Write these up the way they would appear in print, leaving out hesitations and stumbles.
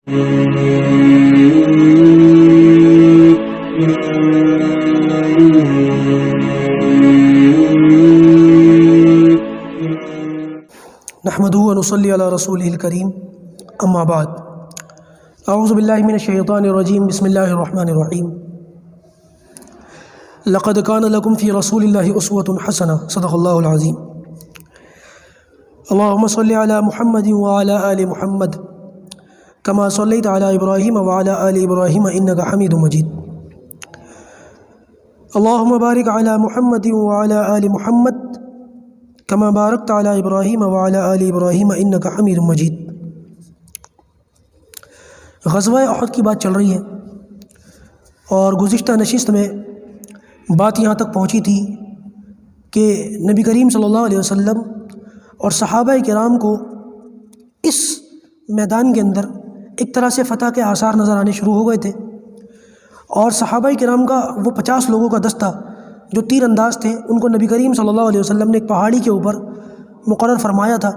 نحمدہ و نصلی علی رسولہ الکریم، اما بعد، اعوذ باللہ من الشیطان الرجیم، بسم اللہ الرحمن الرحیم۔ لقد کان لکم فی رسول اللہ اسوۃ حسنہ، صدق اللہ العظیم۔ اللہم صلی علی محمد وعلی آل محمد کما صلیت علی ابراہیم وعلی آل ابراہیم انک حمید مجید۔ اللہم بارک علی محمد وعلی آل محمد کما بارکت علی ابراہیم وعلی آل ابراہیم انک حمید مجید۔ غزوہ احد کی بات چل رہی ہے، اور گزشتہ نشست میں بات یہاں تک پہنچی تھی کہ نبی کریم صلی اللہ علیہ وسلم اور صحابہ کرام کو اس میدان کے اندر ایک طرح سے فتح کے آثار نظر آنے شروع ہو گئے تھے، اور صحابہ کرام کا وہ 50 لوگوں کا دستہ جو تیر انداز تھے، ان کو نبی کریم صلی اللہ علیہ وسلم نے ایک پہاڑی کے اوپر مقرر فرمایا تھا،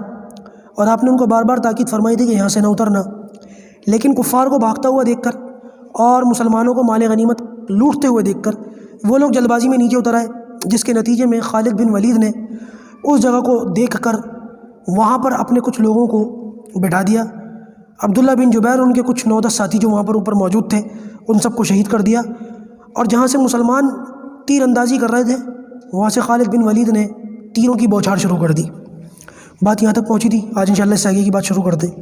اور آپ نے ان کو بار بار تاکید فرمائی تھی کہ یہاں سے نہ اترنا۔ لیکن کفار کو بھاگتا ہوا دیکھ کر اور مسلمانوں کو مال غنیمت لوٹتے ہوئے دیکھ کر وہ لوگ جلد بازی میں نیچے اتر آئے، جس کے نتیجے میں خالد بن ولید نے اس جگہ کو دیکھ کر وہاں پر اپنے کچھ لوگوں کو بٹھا دیا۔ عبداللہ بن جبیر ان کے کچھ 9-10 ساتھی جو وہاں پر اوپر موجود تھے، ان سب کو شہید کر دیا، اور جہاں سے مسلمان تیر اندازی کر رہے تھے وہاں سے خالد بن ولید نے تیروں کی بوچھار شروع کر دی۔ بات یہاں تک پہنچی تھی، آج انشاءاللہ اس سے آگے کی بات شروع کرتے ہیں۔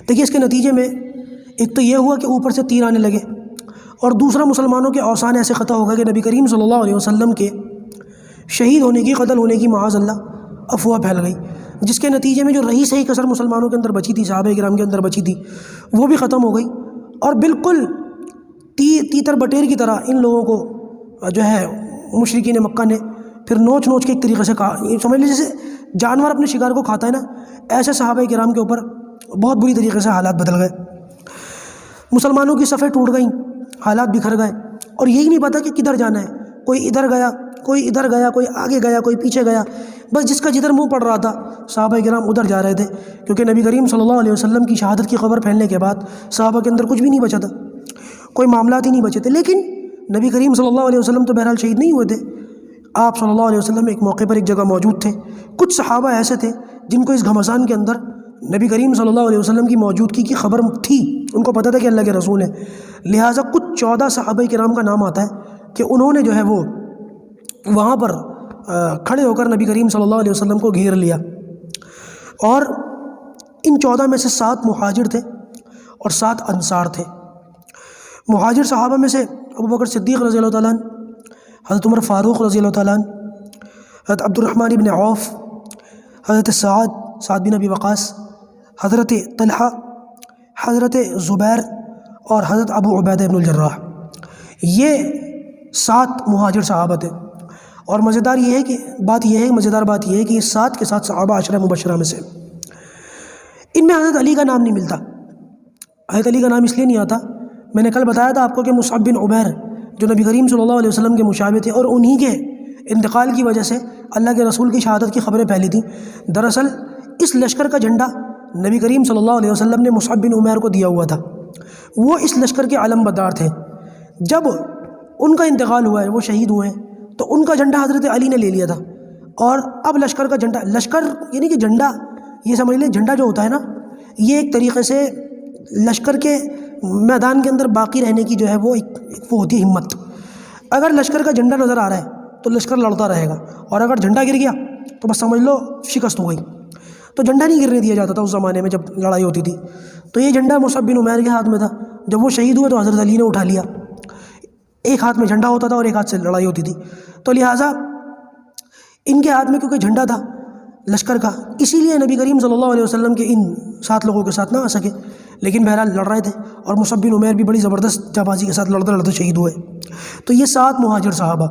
دیکھیے، اس کے نتیجے میں ایک تو یہ ہوا کہ اوپر سے تیر آنے لگے، اور دوسرا مسلمانوں کے اوسان ایسے خطا ہو گئے کہ نبی کریم صلی اللہ علیہ وسلم کے شہید ہونے کی، قتل ہونے کی معاذ اللہ افواہ پھیل گئی، جس کے نتیجے میں جو رہی صحیح کسر مسلمانوں کے اندر بچی تھی، صحابہ کرام کے اندر بچی تھی، وہ بھی ختم ہو گئی، اور بالکل تیتر بٹیر کی طرح ان لوگوں کو جو ہے مشرکین مکہ نے پھر نوچ نوچ کے ایک طریقے سے کہا، سمجھ لیجیے جیسے جانور اپنے شکار کو کھاتا ہے نا، ایسے صحابہ کرام کے اوپر بہت بری طریقے سے حالات بدل گئے۔ مسلمانوں کی صفیں ٹوٹ گئیں، حالات بکھر گئے، اور یہی نہیں پتا کہ کدھر جانا ہے، کوئی ادھر گیا، کوئی ادھر گیا، کوئی آگے گیا، کوئی پیچھے گیا، بس جس کا جدھر منہ پڑ رہا تھا صحابہ کرام ادھر جا رہے تھے، کیونکہ نبی کریم صلی اللہ علیہ وسلم کی شہادت کی خبر پھیلنے کے بعد صحابہ کے اندر کچھ بھی نہیں بچا تھا، کوئی معاملات ہی نہیں بچے تھے۔ لیکن نبی کریم صلی اللہ علیہ وسلم تو بہرحال شہید نہیں ہوئے تھے، آپ صلی اللہ علیہ وسلم ایک موقع پر ایک جگہ موجود تھے۔ کچھ صحابہ ایسے تھے جن کو اس گھمسان کے اندر نبی کریم صلی اللہ علیہ وسلم کی موجودگی کی خبر تھی، ان کو پتہ تھا کہ اللہ کے رسول ہیں، لہٰذا کچھ 14 صحابہ کرام کا نام آتا ہے کہ انہوں نے جو ہے وہ وہاں پر کھڑے ہو کر نبی کریم صلی اللہ علیہ وسلم کو گھیر لیا، اور ان 14 میں سے 7 مہاجر تھے اور 7 انصار تھے۔ مہاجر صحابہ میں سے ابو بکر صدیق رضی اللہ تعالیٰ عنہ، حضرت عمر فاروق رضی اللہ تعالیٰ عنہ، حضرت عبد الرحمن بن عوف، حضرت سعد بن ابی وقاص، حضرت طلحہ، حضرت زبیر اور حضرت ابو عبیدہ بن الجراح، یہ 7 مہاجر صحابہ تھے۔ اور مزیدار بات یہ ہے کہ یہ 7 کے 7 صحابہ عشرہ مبشرہ میں سے ان میں حضرت علی کا نام نہیں ملتا۔ حضرت علی کا نام اس لیے نہیں آتا، میں نے کل بتایا تھا آپ کو کہ مصعب بن عمیر جو نبی کریم صلی اللہ علیہ وسلم کے مشابہ تھے، اور انہی کے انتقال کی وجہ سے اللہ کے رسول کی شہادت کی خبریں پھیلی تھیں۔ دراصل اس لشکر کا جھنڈا نبی کریم صلی اللہ علیہ وسلم نے مصعب بن عمیر کو دیا ہوا تھا، وہ اس لشکر کے علم بردار تھے۔ جب ان کا انتقال ہوا ہے، وہ شہید ہوئے ہیں، تو ان کا جھنڈا حضرت علی نے لے لیا تھا، اور اب لشکر کا جھنڈا، لشکر یعنی کہ جھنڈا، یہ سمجھ لیں جھنڈا جو ہوتا ہے نا، یہ ایک طریقے سے لشکر کے میدان کے اندر باقی رہنے کی جو ہے وہ ہوتی ہے ہمت۔ اگر لشکر کا جھنڈا نظر آ رہا ہے تو لشکر لڑتا رہے گا، اور اگر جھنڈا گر گیا تو بس سمجھ لو شکست ہو گئی۔ تو جھنڈا نہیں گرنے دیا جاتا تھا اس زمانے میں جب لڑائی ہوتی تھی، تو یہ جھنڈا مصعب بن عمیر کے ہاتھ میں تھا۔ جب وہ شہید ہوئے تو حضرت علی نے اٹھا لیا، ایک ہاتھ میں جھنڈا ہوتا تھا اور ایک ہاتھ سے لڑائی ہوتی تھی، تو لہٰذا ان کے ہاتھ میں کیونکہ جھنڈا تھا لشکر کا، اسی لیے نبی کریم صلی اللہ علیہ وسلم کے ان 7 لوگوں کے ساتھ نہ آ سکے، لیکن بہرحال لڑ رہے تھے، اور مصعب بن عمیر بھی بڑی زبردست جانبازی کے ساتھ لڑتے لڑتے شہید ہوئے۔ تو یہ 7 مہاجر صحابہ۔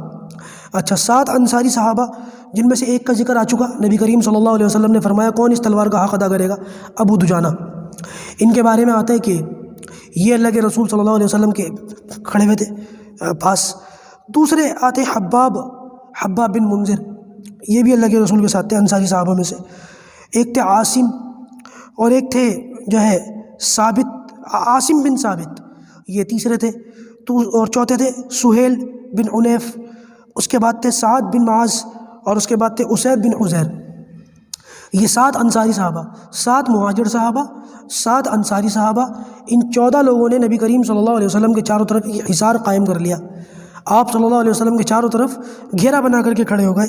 اچھا، 7 انصاری صحابہ جن میں سے ایک کا ذکر آ چکا، نبی کریم صلی اللہ علیہ وسلم نے فرمایا کون اس تلوار کا حق ادا کرے گا؟ ابو دجانہ۔ ان کے بارے میں آتا ہے کہ یہ اللہ کے رسول صلی اللہ علیہ وسلم کے کھڑے ہوئے تھے پاس۔ دوسرے آتے حباب بن منذر، یہ بھی اللہ کے رسول کے ساتھ تھے انصاری صحابہ میں سے۔ ایک تھے عاصم، اور ایک تھے جو ہے ثابت عاصم بن ثابت، یہ تیسرے تھے، اور چوتھے تھے سہیل بن عنیف، اس کے بعد تھے سعد بن معاذ، اور اس کے بعد تھے اسید بن عزیر۔ یہ 7 انصاری صحابہ، 7 مہاجر صحابہ، 7 انصاری صحابہ، ان 14 لوگوں نے نبی کریم صلی اللہ علیہ وسلم کے چاروں طرف ایک حصار قائم کر لیا۔ آپ صلی اللہ علیہ وسلم کے چاروں طرف گھیرا بنا کر کے کھڑے ہو گئے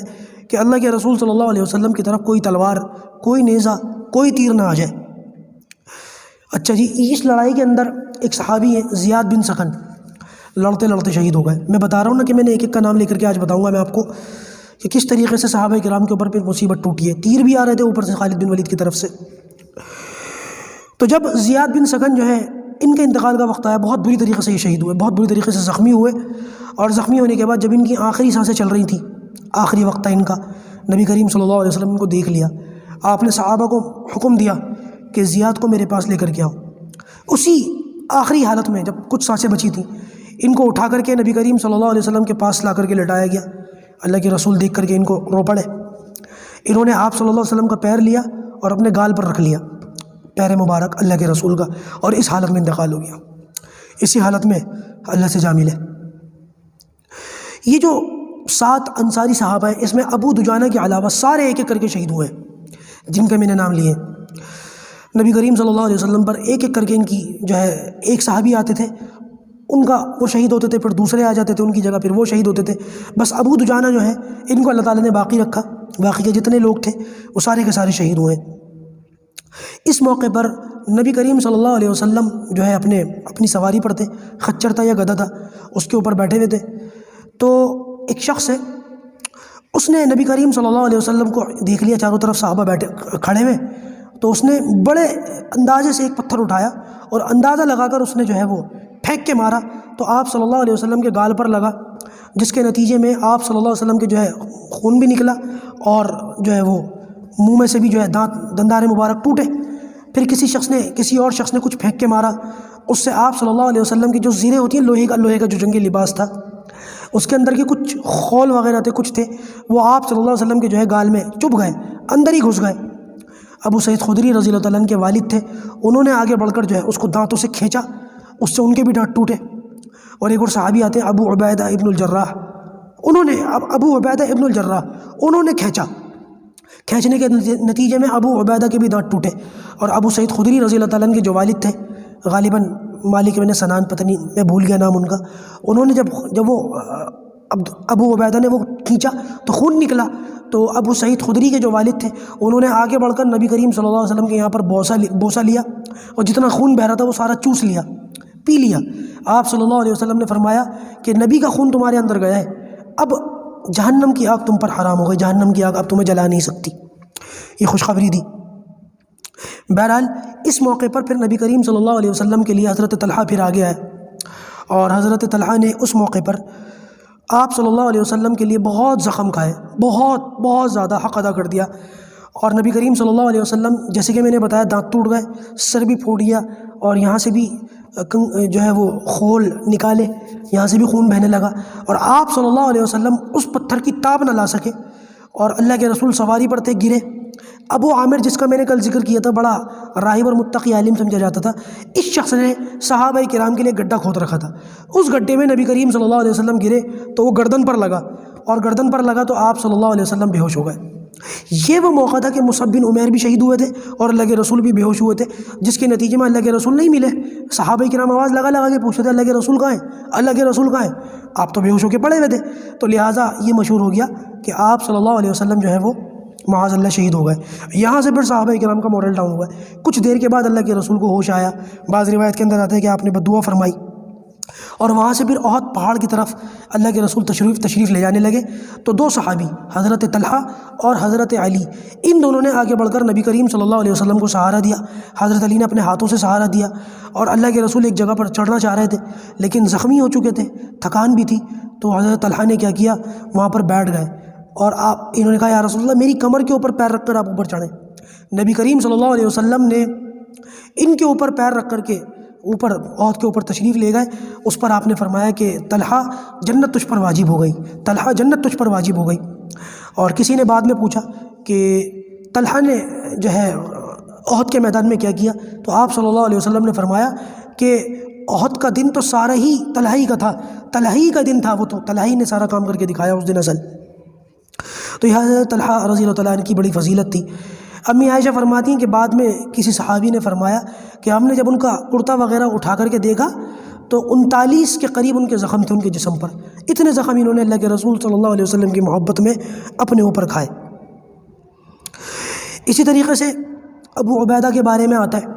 کہ اللہ کے رسول صلی اللہ علیہ وسلم کی طرف کوئی تلوار، کوئی نیزہ، کوئی تیر نہ آ جائے۔ اچھا جی، اس لڑائی کے اندر ایک صحابی ہے زیاد بن سخن، لڑتے لڑتے شہید ہو گئے۔ میں بتا رہا ہوں نا کہ میں نے ایک ایک کا نام لے کر کے آج بتاؤں گا میں آپ کو کہ کس طریقے سے صحابہ کرام کے اوپر پھر مصیبت ٹوٹی ہے۔ تیر بھی آ رہے تھے اوپر سے خالد بن ولید کی طرف سے۔ تو جب زیاد بن سخن جو ہے ان کے انتقال کا وقت آیا، بہت بری طریقے سے یہ شہید ہوئے، بہت بری طریقے سے زخمی ہوئے، اور زخمی ہونے کے بعد جب ان کی آخری سانسیں چل رہی تھیں، آخری وقت تھا ان کا، نبی کریم صلی اللہ علیہ وسلم ان کو دیکھ لیا۔ آپ نے صحابہ کو حکم دیا کہ زیاد کو میرے پاس لے کر کے آؤ۔ اسی آخری حالت میں جب کچھ سانسیں بچی تھیں، ان کو اٹھا کر کے نبی کریم صلی اللہ علیہ وسلم کے پاس لا کر کے لٹایا گیا۔ اللہ کے رسول دیکھ کر کے ان کو رو پڑے۔ انہوں نے آپ صلی اللہ علیہ وسلم کا پیر لیا اور اپنے گال پر رکھ لیا، پیر مبارک اللہ کے رسول کا، اور اس حالت میں انتقال ہو گیا۔ اسی حالت میں اللہ سے جا ملے۔ یہ جو 7 انصاری صحابہ ہیں، اس میں ابو دجانہ کے علاوہ سارے ایک ایک کر کے شہید ہوئے ہیں جن کے میں نے نام لیے۔ نبی کریم صلی اللہ علیہ وسلم پر ایک ایک کر کے ان کی جو ہے ایک صحابی آتے تھے، ان کا وہ شہید ہوتے تھے، پھر دوسرے آ جاتے تھے ان کی جگہ، پھر وہ شہید ہوتے تھے۔ بس ابو دجانہ جو ہے ان کو اللہ تعالیٰ نے باقی رکھا، باقی کے جتنے لوگ تھے وہ سارے کے سارے شہید ہوئے۔ اس موقع پر نبی کریم صلی اللہ علیہ وسلم جو ہے اپنی سواری پر تھے، خچر تھا یا گدھا تھا، اس کے اوپر بیٹھے ہوئے تھے۔ تو ایک شخص ہے، اس نے نبی کریم صلی اللہ علیہ وسلم کو دیکھ لیا، چاروں طرف صحابہ بیٹھے کھڑے ہوئے، تو اس نے بڑے اندازے سے ایک پتھر اٹھایا اور اندازہ لگا کر اس نے جو ہے وہ پھینک کے مارا، تو آپ صلی اللہ علیہ وسلم کے گال پر لگا، جس کے نتیجے میں آپ صلی اللہ علیہ وسلم کے جو ہے خون بھی نکلا، اور جو ہے وہ منہ میں سے بھی جو ہے دندان مبارک ٹوٹے۔ پھر کسی اور شخص نے کچھ پھینک کے مارا، اس سے آپ صلی اللہ علیہ وسلم کی جو زیریں ہوتی ہیں لوہے کا جو جنگی لباس تھا، اس کے اندر کے کچھ خول وغیرہ تھے، کچھ تھے، وہ آپ صلی اللہ علیہ وسلم کے جو ہے گال میں چبھ گئے، اندر ہی گھس گئے۔ ابو سعید خدری رضی اللہ تعالیٰ عنہ کے والد تھے، انہوں نے آگے بڑھ کر جو ہے اس کو دانتوں سے کھینچا، اس سے ان کے بھی دانت ٹوٹے۔ اور ایک اور صحابی آتے ہیں ابو عبیدہ ابن الجراح، انہوں نے کھینچنے کے نتیجے میں ابو عبیدہ کے بھی دانت ٹوٹے۔ اور ابو سعید خدری رضی اللہ تعالیٰ عنہ کے جو والد تھے، غالباً مالک بن سنان، پتہ نہیں میں بھول گیا نام ان کا، انہوں نے جب وہ ابو عبیدہ نے وہ کھینچا تو خون نکلا، تو ابو سعید خدری کے جو والد تھے انہوں نے آگے بڑھ کر نبی کریم صلی اللہ علیہ وسلم کے یہاں پر بوسہ لیا، اور جتنا خون بہ رہا تھا وہ سارا چوس لیا، پی لیا۔ آپ صلی اللہ علیہ وسلم نے فرمایا کہ نبی کا خون تمہارے اندر گیا ہے، اب جہنم کی آگ تم پر حرام ہو گئی، جہنم کی آگ اب تمہیں جلا نہیں سکتی۔ یہ خوشخبری دی۔ بہرحال اس موقع پر پھر نبی کریم صلی اللہ علیہ وسلم کے لیے حضرت طلحہ پھر آ گیا ہے، اور حضرت طلحہ نے اس موقع پر آپ صلی اللہ علیہ وسلم کے لیے بہت زخم کھائے، بہت زیادہ حق ادا کر دیا۔ اور نبی کریم صلی اللہ علیہ وسلم جیسے کہ میں نے بتایا دانت ٹوٹ گئے، سر بھی پھوٹ گیا، اور یہاں سے بھی جو ہے وہ خول نکالے، یہاں سے بھی خون بہنے لگا، اور آپ صلی اللہ علیہ وسلم اس پتھر کی تاب نہ لا سکے، اور اللہ کے رسول سواری پر تھے، گرے۔ ابو عامر جس کا میں نے کل ذکر کیا تھا، بڑا راہب اور متقی عالم سمجھا جاتا تھا، اس شخص نے صحابہ کرام کے لیے گڈھا کھود رکھا تھا۔ اس گڈھے میں نبی کریم صلی اللہ علیہ وسلم گرے تو وہ گردن پر لگا، اور گردن پر لگا تو آپ صلی اللہ علیہ وسلم بے ہوش ہو گئے۔ یہ وہ موقع تھا کہ مصعب بن عمیر بھی شہید ہوئے تھے اور اللہ کے رسول بھی بے ہوش ہوئے تھے، جس کے نتیجے میں اللہ کے رسول نہیں ملے۔ صحابہ کرام آواز لگا کے پوچھتے تھے اللہ کے رسول کہاں ہیں، اللہ کے رسول کہاں ہیں، آپ تو بے ہوش ہو کے پڑے ہوئے تھے۔ تو لہٰذا یہ مشہور ہو گیا کہ آپ صلی اللہ علیہ وسلم جو ہے وہ معاذ اللہ شہید ہو گئے۔ یہاں سے پھر صحابہ کرام کا مورل ڈاؤن ہوا ہے۔ کچھ دیر کے بعد اللہ کے رسول کو ہوش آیا، بعض روایت کے اندر آتا ہے کہ آپ نے بددعا فرمائی، اور وہاں سے پھر احد پہاڑ کی طرف اللہ کے رسول تشریف لے جانے لگے۔ تو 2 صحابی حضرت طلحہ اور حضرت علی، ان دونوں نے آگے بڑھ کر نبی کریم صلی اللہ علیہ وسلم کو سہارا دیا۔ حضرت علی نے اپنے ہاتھوں سے سہارا دیا، اور اللہ کے رسول ایک جگہ پر چڑھنا چاہ رہے تھے لیکن زخمی ہو چکے تھے، تھکان بھی تھی، تو حضرت طلحہ نے کیا کیا، وہاں پر بیٹھ گئے، اور انہوں نے کہا یا رسول اللہ میری کمر کے اوپر پیر رکھ کر آپ اوپر چڑھیں۔ نبی کریم صلی اللہ علیہ وسلم نے ان کے اوپر پیر رکھ کر کے اوپر عہد کے اوپر تشریف لے گئے۔ اس پر آپ نے فرمایا کہ طلحہ جنت تجھ پر واجب ہو گئی، طلحہ جنت تجھ پر واجب ہو گئی۔ اور کسی نے بعد میں پوچھا کہ طلحہ نے جو ہے عہد کے میدان میں کیا کیا، تو آپ صلی اللہ علیہ وسلم نے فرمایا کہ احد کا دن تو سارا ہی تلہائی کا تھا، تلہائی کا دن تھا، وہ تو تلہائی نے سارا کام کر کے دکھایا اس دن اصل۔ تو یہ حضرت طلحہ رضی اللہ تعالیٰ عنہ کی بڑی فضیلت تھی۔ امی عائشہ فرماتی ہیں کہ بعد میں کسی صحابی نے فرمایا کہ ہم نے جب ان کا کرتا وغیرہ اٹھا کر کے دیکھا تو 39 کے قریب ان کے زخم تھے ان کے جسم پر، اتنے زخم انہوں نے اللہ کے رسول صلی اللہ علیہ وسلم کی محبت میں اپنے اوپر کھائے۔ اسی طریقے سے ابو عبیدہ کے بارے میں آتا ہے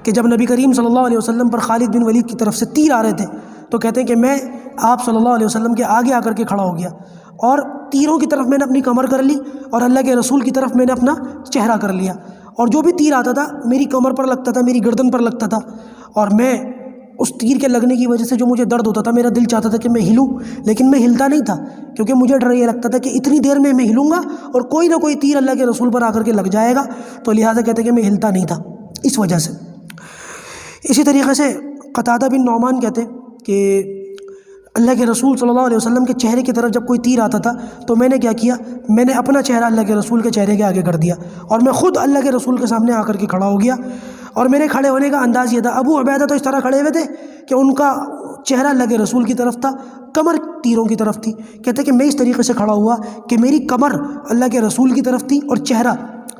کہ جب نبی کریم صلی اللہ علیہ وسلم پر خالد بن ولید کی طرف سے تیر آ رہے تھے تو کہتے ہیں کہ میں آپ صلی اللہ علیہ وسلم کے آگے آ کر کے کھڑا ہو گیا اور تیروں کی طرف میں نے اپنی کمر کر لی اور اللہ کے رسول کی طرف میں نے اپنا چہرہ کر لیا، اور جو بھی تیر آتا تھا میری کمر پر لگتا تھا، میری گردن پر لگتا تھا، اور میں اس تیر کے لگنے کی وجہ سے جو مجھے درد ہوتا تھا میرا دل چاہتا تھا کہ میں ہلوں، لیکن میں ہلتا نہیں تھا کیونکہ مجھے ڈر یہ لگتا تھا کہ اتنی دیر میں ہلوں گا اور کوئی نہ کوئی تیر اللہ کے رسول پر آ کر کے لگ جائے گا، تو لہٰذا کہتے ہیں کہ میں ہلتا نہیں تھا اس وجہ سے۔ اسی طریقے سے قتادہ بن نعمان کہتے ہیں کہ اللہ کے رسول صلی اللہ علیہ وسلم کے چہرے کی طرف جب کوئی تیر آتا تھا تو میں نے کیا کیا، میں نے اپنا چہرہ اللہ کے رسول کے چہرے کے آگے کر دیا اور میں خود اللہ کے رسول کے سامنے آ کر کے کھڑا ہو گیا، اور میرے کھڑے ہونے کا انداز یہ تھا۔ ابو عبیدہ تو اس طرح کھڑے ہوئے تھے کہ ان کا چہرہ اللہ کے رسول کی طرف تھا، کمر تیروں کی طرف تھی، کہتے کہ میں اس طریقے سے کھڑا ہوا کہ میری کمر اللہ کے رسول کی طرف تھی اور چہرہ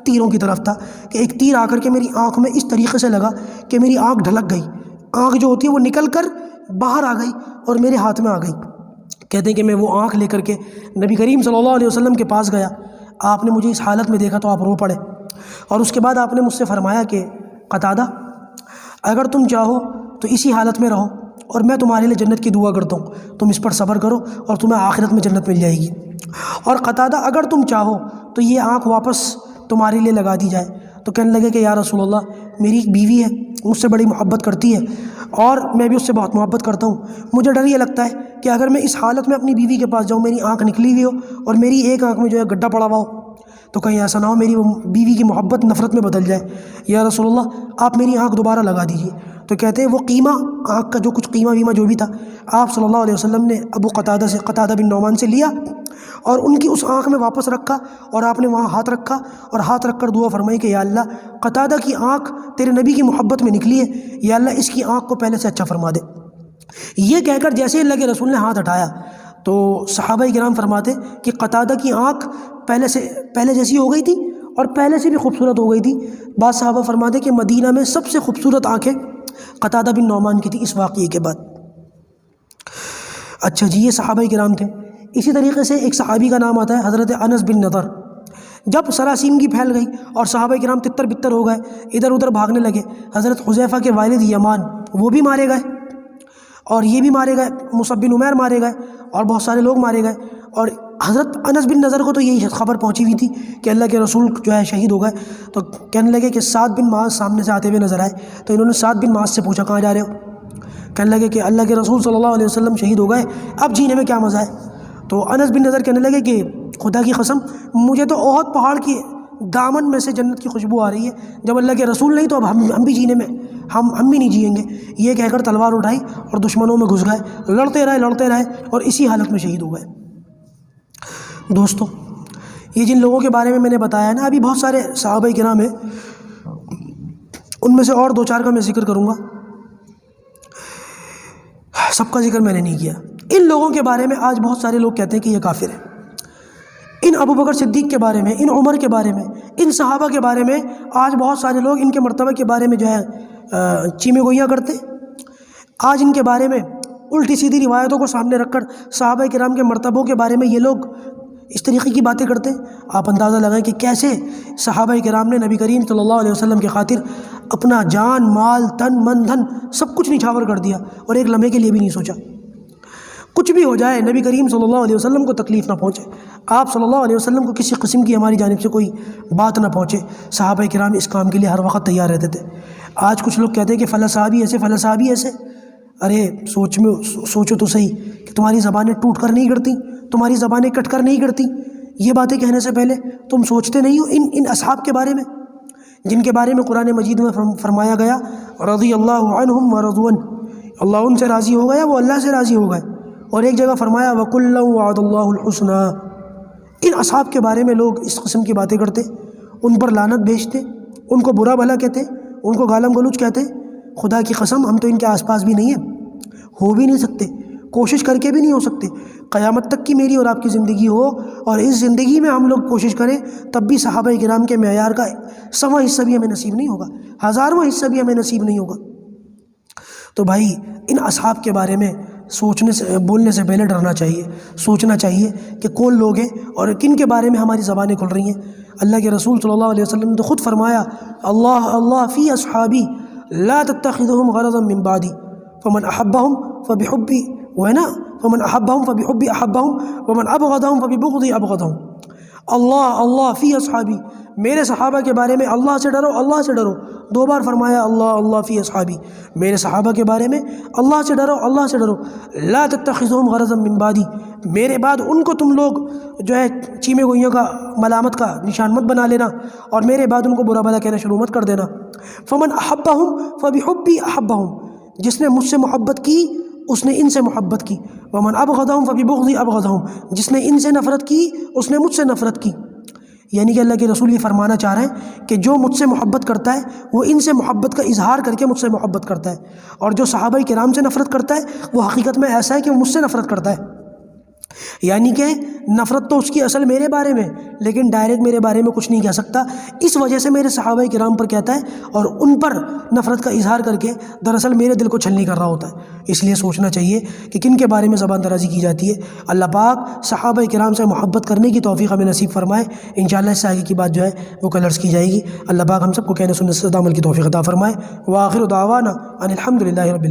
تیروں کی طرف تھا، کہ ایک تیر آ کر کے میری آنکھ میں اس طریقے سے لگا کہ میری آنکھ ڈھلک گئی، آنکھ جو ہوتی ہے وہ نکل کر باہر آ گئی اور میرے ہاتھ میں آ گئی۔ کہتے ہیں کہ میں وہ آنکھ لے کر کے نبی کریم صلی اللہ علیہ وسلم کے پاس گیا، آپ نے مجھے اس حالت میں دیکھا تو آپ رو پڑے، اور اس کے بعد آپ نے مجھ سے فرمایا کہ قتادہ اگر تم چاہو تو اسی حالت میں رہو اور میں تمہارے لیے جنت کی دعا کرتا ہوں، تم اس پر صبر کرو اور تمہیں آخرت میں جنت مل جائے گی، اور قتادہ اگر تم چاہو تو یہ آنکھ واپس تمہارے لیے لگا دی جائے۔ تو کہنے لگے کہ یا رسول اللہ میری ایک بیوی ہے، مجھ سے بڑی محبت کرتی ہے اور میں بھی اس سے بہت محبت کرتا ہوں، مجھے ڈر یہ لگتا ہے کہ اگر میں اس حالت میں اپنی بیوی کے پاس جاؤں، میری آنکھ نکلی ہوئی ہو اور میری ایک آنکھ میں جو ہے گڈھا پڑا ہوا ہو، تو کہیں ایسا نہ ہو میری وہ بیوی کی محبت نفرت میں بدل جائے، یا رسول اللہ آپ میری آنکھ دوبارہ لگا دیجیے۔ تو کہتے ہیں وہ قیمہ، آنکھ کا جو کچھ قیمہ ویمہ جو بھی تھا، آپ صلی اللہ علیہ وسلم نے ابو قتادہ بن نعمان سے لیا اور ان کی اس آنکھ میں واپس رکھا، اور آپ نے وہاں ہاتھ رکھا اور ہاتھ رکھ کر دعا فرمائی کہ یا اللہ قتادہ کی آنکھ تیرے نبی کی محبت میں نکلی ہے، یا اللہ اس کی آنکھ کو پہلے سے اچھا فرما دے۔ یہ کہہ کر جیسے اللہ کے رسول نے ہاتھ اٹھایا تو صحابہ کرام فرماتے کہ قتادہ کی آنکھ پہلے جیسی ہو گئی تھی اور پہلے سے بھی خوبصورت ہو گئی تھی۔ بعض صحابہ فرماتے کہ مدینہ میں سب سے خوبصورت آنکھیں قتادہ بن نعمان کی تھی اس واقعے کے بعد۔ اچھا جی، یہ صحابہ کرام تھے۔ اسی طریقے سے ایک صحابی کا نام آتا ہے حضرت انس بن نضر۔ جب سراسیمگی پھیل گئی اور صحابہ کرام تتر بتر ہو گئے، ادھر ادھر بھاگنے لگے، حضرت حذیفہ کے والد یمان وہ بھی مارے گئے اور یہ بھی مارے گئے، مصعب بن عمیر مارے گئے اور بہت سارے لوگ مارے گئے، اور حضرت انس بن نضر کو تو یہی خبر پہنچی ہوئی تھی کہ اللہ کے رسول جو ہے شہید ہو گئے۔ تو کہنے لگے کہ سعد بن معاذ سامنے سے آتے ہوئے نظر آئے، تو انہوں نے سعد بن معاذ سے پوچھا کہاں جا رہے ہو؟ کہنے لگے کہ اللہ کے رسول صلی اللہ علیہ وسلم شہید ہو گئے، اب جینے میں کیا مزہ ہے؟ تو انس بن نضر کہنے لگے کہ خدا کی قسم مجھے تو احد پہاڑ کی دامن میں سے جنت کی خوشبو آ رہی ہے، جب اللہ کے رسول نہیں تو اب ہم بھی جینے میں ہم بھی نہیں جئیں گے۔ یہ کہہ کر تلوار اٹھائی اور دشمنوں میں گھس گئے، لڑتے رہے اور اسی حالت میں شہید ہو گئے۔ دوستو، یہ جن لوگوں کے بارے میں نے بتایا ہے نا، ابھی بہت سارے صحابہ کرام ہیں، ان میں سے اور دو چار کا میں ذکر کروں گا، سب کا ذکر میں نے نہیں کیا۔ ان لوگوں کے بارے میں آج بہت سارے لوگ کہتے ہیں کہ یہ کافر ہیں۔ ان ابو بکر صدیق کے بارے میں، ان عمر کے بارے میں، ان صحابہ کے بارے میں آج بہت سارے لوگ ان کے مرتبہ کے بارے میں جو ہے چیمے گوئیاں کرتے ہیں۔ آج ان کے بارے میں الٹی سیدھی روایتوں کو سامنے رکھ کر صحابہ کرام کے مرتبوں کے بارے میں یہ لوگ اس طریقے کی باتیں کرتے ہیں۔ آپ اندازہ لگائیں کہ کیسے صحابہ کرام نے نبی کریم صلی اللہ علیہ وسلم کی خاطر اپنا جان، مال، تن، من، دھن سب کچھ نچھاور کر دیا اور ایک لمحے کے لیے بھی نہیں سوچا کچھ بھی ہو جائے نبی کریم صلی اللہ علیہ وسلم کو تکلیف نہ پہنچے، آپ صلی اللہ علیہ وسلم کو کسی قسم کی ہماری جانب سے کوئی بات نہ پہنچے۔ صحابہ کرام اس کام کے لیے ہر وقت تیار رہتے تھے۔ آج کچھ لوگ کہتے ہیں کہ فلاں صحابی ایسے، فلاں صحابی ایسے۔ ارے سوچو تو صحیح کہ تمہاری زبانیں ٹوٹ کر نہیں گڑتی، تمہاری زبانیں کٹ کر نہیں گڑتی۔ یہ باتیں کہنے سے پہلے تم سوچتے نہیں ہو ان اصحاب کے بارے میں جن کے بارے میں قرآن مجید میں فرمایا گیا رضی اللہ عنہم ورضوا عنہ، اللہ ان سے راضی ہو گیا، وہ اللہ سے راضی ہو گئے۔ اور ایک جگہ فرمایا وَكُلًّا وَعَدَ اللَّهُ الْحُسْنَىٰ۔ ان اصحاب کے بارے میں لوگ اس قسم کی باتیں کرتے، ان پر لعنت بھیجتے، ان کو برا بھلا کہتے، ان کو گالم گلوچ کہتے، خدا کی قسم ہم تو ان کے آس پاس بھی نہیں ہیں، ہو بھی نہیں سکتے، کوشش کر کے بھی نہیں ہو سکتے۔ قیامت تک کی میری اور آپ کی زندگی ہو اور اس زندگی میں ہم لوگ کوشش کریں تب بھی صحابہ کرام کے معیار کا 100واں حصہ بھی ہمیں نصیب نہیں ہوگا، 1000واں حصہ بھی ہمیں نصیب نہیں ہوگا۔ تو بھائی ان اصحاب کے بارے میں سوچنے سے بولنے سے پہلے ڈرنا چاہیے، سوچنا چاہیے کہ کون لوگ ہیں اور کن کے بارے میں ہماری زبانیں کھل رہی ہیں۔ اللہ کے رسول صلی اللہ علیہ وسلم نے تو خود فرمایا، اللہ اللہ فی اصحابی لا تتخذهم غرضا من بعدی فمن احبهم فبحبی، وہ ہے نا، فمن احبهم فبحبی احبهم ومن ابغضهم فببغضی ابغضهم۔ اللہ اللہ فی اصحابی، میرے صحابہ کے بارے میں اللہ سے ڈرو، اللہ سے ڈرو، 2 بار فرمایا اللہ اللہ فی اصحابی، میرے صحابہ کے بارے میں اللہ سے ڈرو، اللہ سے ڈرو۔ لا تتخذهم غرضا من بعدی، میرے بعد ان کو تم لوگ جو ہے چیمے گوئیوں کا ملامت کا نشان مت بنا لینا اور میرے بعد ان کو برا بھلا کہنا شروع مت کر دینا۔ فمن احبهم فبحبی احبهم، جس نے مجھ سے محبت کی اس نے ان سے محبت کی، ومن ابغضهم فببغضی ابغضهم، جس نے ان سے نفرت کی اس نے مجھ سے نفرت کی۔ یعنی کہ اللہ کے رسول یہ فرمانا چاہ رہے ہیں کہ جو مجھ سے محبت کرتا ہے وہ ان سے محبت کا اظہار کر کے مجھ سے محبت کرتا ہے، اور جو صحابہ کرام سے نفرت کرتا ہے وہ حقیقت میں ایسا ہے کہ وہ مجھ سے نفرت کرتا ہے۔ یعنی کہ نفرت تو اس کی اصل میرے بارے میں، لیکن ڈائریکٹ میرے بارے میں کچھ نہیں کہہ سکتا، اس وجہ سے میرے صحابہ کرام پر کہتا ہے اور ان پر نفرت کا اظہار کر کے دراصل میرے دل کو چھلنی کر رہا ہوتا ہے۔ اس لیے سوچنا چاہیے کہ کن کے بارے میں زبان درازی کی جاتی ہے۔ اللہ پاک صحابہ کرام سے محبت کرنے کی توفیق ہمیں نصیب فرمائے۔ انشاءاللہ اس سے آگے کی بات جو ہے وہ کل عرض کی جائے گی۔ اللہ پاک ہم سب کو کہنے سننے سے عمل کی توفیق عطا فرمائے۔ وآخر دعوانا ان الحمد للہ رب العالمین۔